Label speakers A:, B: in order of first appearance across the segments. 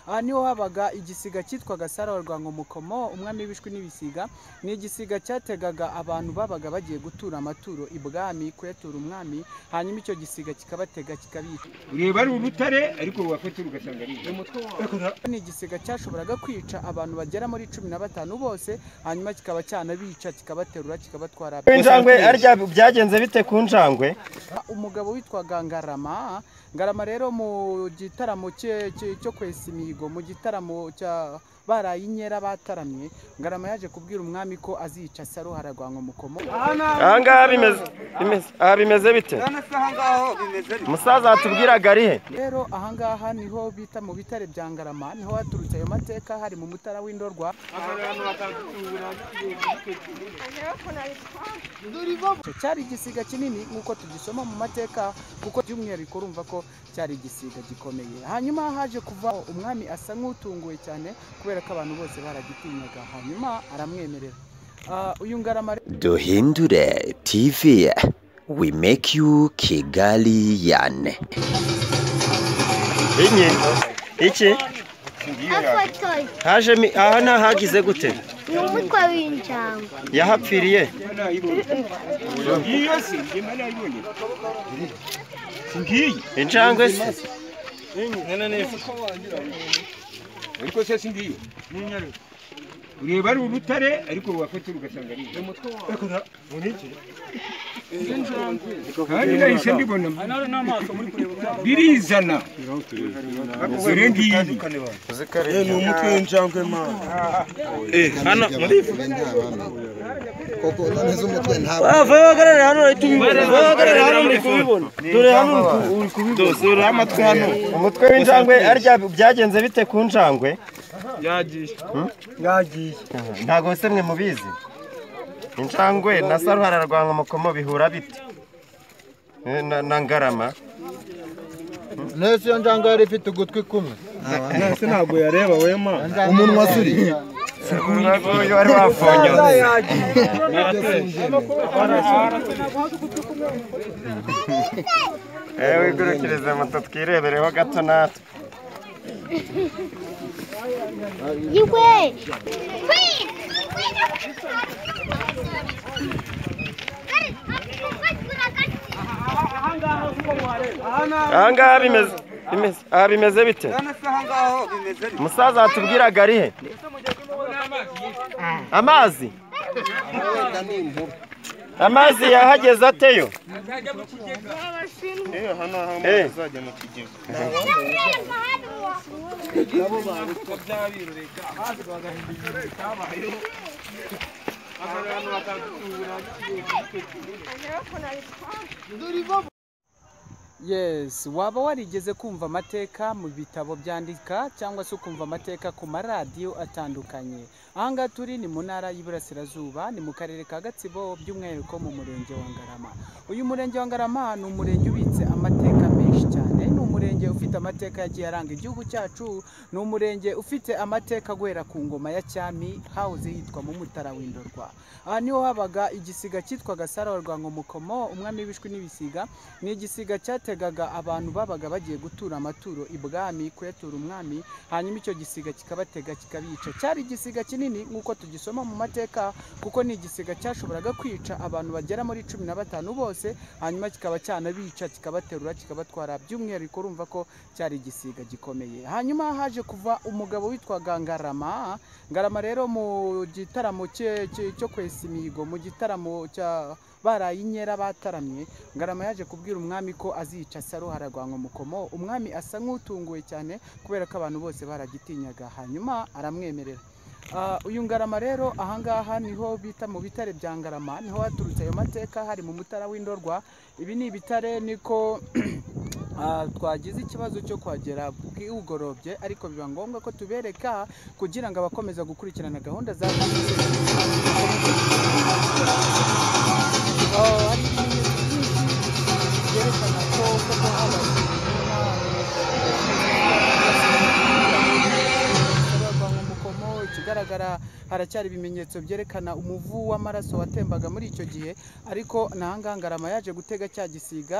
A: aha niho habaga igisiga cyitwaga Saruhara nkomokomo, umwami w'ibishwi n'ibisiga. Ni igisiga cyategaga abantu babaga bagiye gutura amaturo ibwami kuyatura umwami, hanyuma icyo gisiga kikabatega kikabica.
B: Ureba ari urutare ariko wafata ugasanga ari
A: ni igisiga cyashoboraga kwica abantu bagera muri 15 bose, hanyuma kikaba cyanabica kikabaterura kikabatwara.
C: Injangwe arya byagenze bite ku njangwe?
A: Umugabo witwaga Ngarama rero mu gitaramo cyo kwesa imihigo, mu gitaramo cya barayinyera bataramye, Ngarama yaje kubwira umwami ko azica Saruhara nkomokomo.
C: Ahangaha bimeze bite? Musaza atubwiraga ari he?
A: Rero ahangaha niho bita mu bitare bya Ngarama, niho haturutse ayo mateka, hari mu mutara w'indorwa. Cyari igisiga kinini nkuko tugisoma mu mateka, kuko by'umwihariko urumva ko cyari igisiga gikomeye. Hanyuma haje kuva umwami asa nk'utunguwe cyane kubera ko abantu bose baragitinyaga, hanyuma aramwemerera. Uyu Ngarama
D: Duhindure TV, we make you Kigali yane.
C: Iki? Haje aha nahagize gute?
E: N'umutwe w'injangwe.
C: Yahapfiriye? Injangwe se?
B: ariko se singiye ureba ari urutare ariko wafata ugasanga ari kandi nahise mbibona birizana dore ngiyi
C: ni umutwe w'injangwe hano
F: koko none z'umutwe ntabwo
C: bahagarare hano bahagarare hano muri kubibona dore hano uri kubibona dore amatwi hano umutwe w'injangwe arya byagenze bite ku njangwe? Yagiye ntago se mwe mubizi injangwe na Saruhara nkomokomo bihura bite na Ngarama?
F: nese yo njangwe yari ifite ugutwi kumwe
C: nese ntago yareba wema
F: umunwa suri
C: uyu ari wafonyo wigurukirize moto twirebereho gato natwe. Ahangaha bimeze bite? Musaza atubwiraga ari he? Amazi yahageze ateyo? Hano azajya mu kigega.
A: Yes, waba warigeze kumva amateka mu bitabo byandika cyangwa se ukumva amateka ku maradiyo atandukanye. Ahangaha turi ni mu ntara y'Iburasirazuba, ni mu karere ka Gatsibo, by'umwihariko mu murenge wa Ngarama. Uyu murenge wa Ngarama ni umurenge ubitse amateka menshi cyane, ni umurenge ufite amateka yagiye aranga igihugu cyacu, ni umurenge ufite amateka guhera ku ngoma ya cyami hawuze hitwa mu mutara w'indorwa. Aha niho habaga igisiga cyitwaga Saruhara nkomokomo, umwami w'ibishwi n'ibisiga. Ni igisiga cyategaga abantu babaga bagiye gutura amaturo ibwami kuyatura umwami, hanyuma icyo gisiga kikabatega kikabica. Cyari igisiga kinini nkuko tugisoma mu mateka, kuko ni igisiga cyashoboraga kwica abantu bagera muri 15 bose, hanyuma kikaba cyanabica kikabaterura kikabatwara. By'umwihariko urumva ko cyari igisiga gikomeye. Hanyuma haje kuva umugabo witwaga Ngarama rero mu gitaramo cyo kwesa imihigo, mu gitaramo cya barayinyera bataramye, Ngarama yaje kubwira umwami ko azica Saruhara nkomokomo. Umwami asa nk'utunguwe cyane kubera ko abantu bose baragitinyaga, hanyuma aramwemerera. Uyu Ngarama rero ahangaha niho bita mu bitare bya Ngarama, niho haturutse ayo mateka, hari mu mutara w'indorwa. Ibi ni ibitare niko twagize ikibazo cyo kwagera bw'ugorobye, ariko biba ngombwa ko tubereka kugira ngo abakomeza gukurikirana gahunda za yerekana ko ikigaragara haracyari ibimenyetso byerekana umuvu w'amaraso watembaga muri icyo gihe, ariko nahanga Ngarama yaje gutega cya gisiga,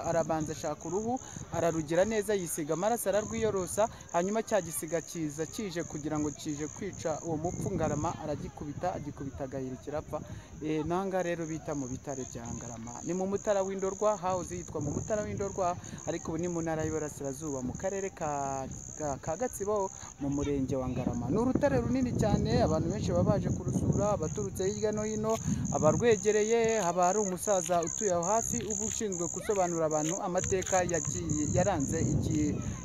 A: arabanza ashaka uruhu ararugira neza, yisiga amaraso ararwiyorosa, hanyuma cya gisiga kiza kije kugira ngo kije kwica uwo mupfu. Ngarama aragikubita, agikubita agahiri kirapfa. Nanga rero bita mu bitare bya Ngarama, ni mu mutara w'Indorwa, hahoze yitwa mu mutara w'Indorwa, ariko ubu ni mu ntara y'Iburasirazuba mu karere ka Gatsibo mu murenge wa Ngarama. Ni urutare runini cyane, abantu benshi baba baje kurusura, abaturutse hirya no hino, abarwegereye. Haba hari umusaza utuye aho hafi uba ushinzwe gusobanurira abantu amateka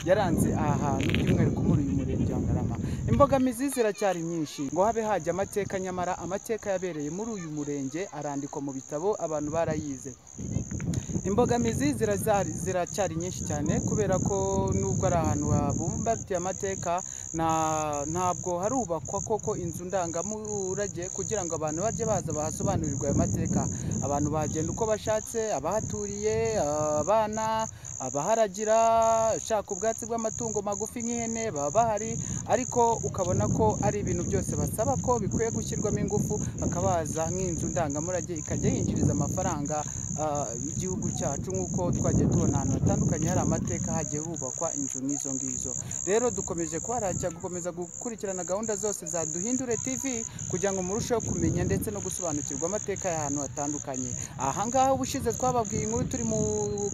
A: yaranze aha hantu, by'umwihariko muri uyu murenge wa Ngarama. Imbogamizi ziracyari nyinshi ngo habe hajya amateka, nyamara amateka yabereye muri uyu murenge arandikwa mu bitabo, abantu barayize. Imbogamizi ziracyari nyinshi cyane, kubera ko nubwo ari ahantu habumbatiye amateka, ntabwo harubakwa koko inzu ndangamurage kugira ngo abantu bajye baza bahasobanurirwa ayo mateka. Abantu bahagenda uko bashatse, abahaturiye, abana, abaharagira, shaka ubwatsi bw'amatungo magufi nk'ihene baba bahari, ariko ukabona ko ari ibintu byose basaba ko bikwiye gushyirwamo ingufu, hakabaza nk'inzu ndangamurage ikajya yinjiriza amafaranga igihugu cyacu, nk'uko twagiye tubona ahantu hatandukanye hari amateka hagiye hubakwa inzu nk'izo ngizo. Rero dukomeje gukomeza gukurikirana gahunda zose za Duhindure TV kugira ngo murusheho kumenya ndetse no gusobanukirwa amateka y'ahantu hatandukanye. Ahangaha ubushize twababwiye inkuru turi mu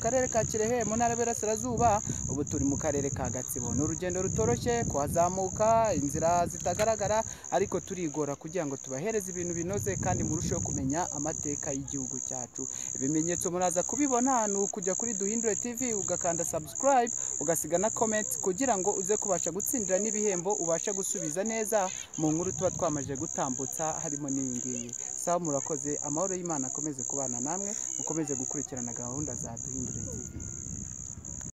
A: karere ka Kirehe mu ntara y'Iburasirazuba, ubu turi mu karere ka Gatsibo. Ni urugendo rutoroshye kuhazamuka, inzira zitagaragara, ariko turigora kugira ngo tubahereze ibintu binoze kandi murusheho kumenya amateka y'igihugu cyacu. Ibimenyetso muraza kubibona, ni ukujya kuri Duhindure TV ugakanda subscribe, ugasiga na comment kugira ngo uze kubasha gutsindira n'ibihembo ubasha gusubiza neza mu nkuru tuba twamaje gutambutsa, harimo n'iyi ngiyi. Sawa, murakoze, amahoro y'Imana akomeze kubana namwe, mukomeze gukurikirana gahunda za Duhindure TV.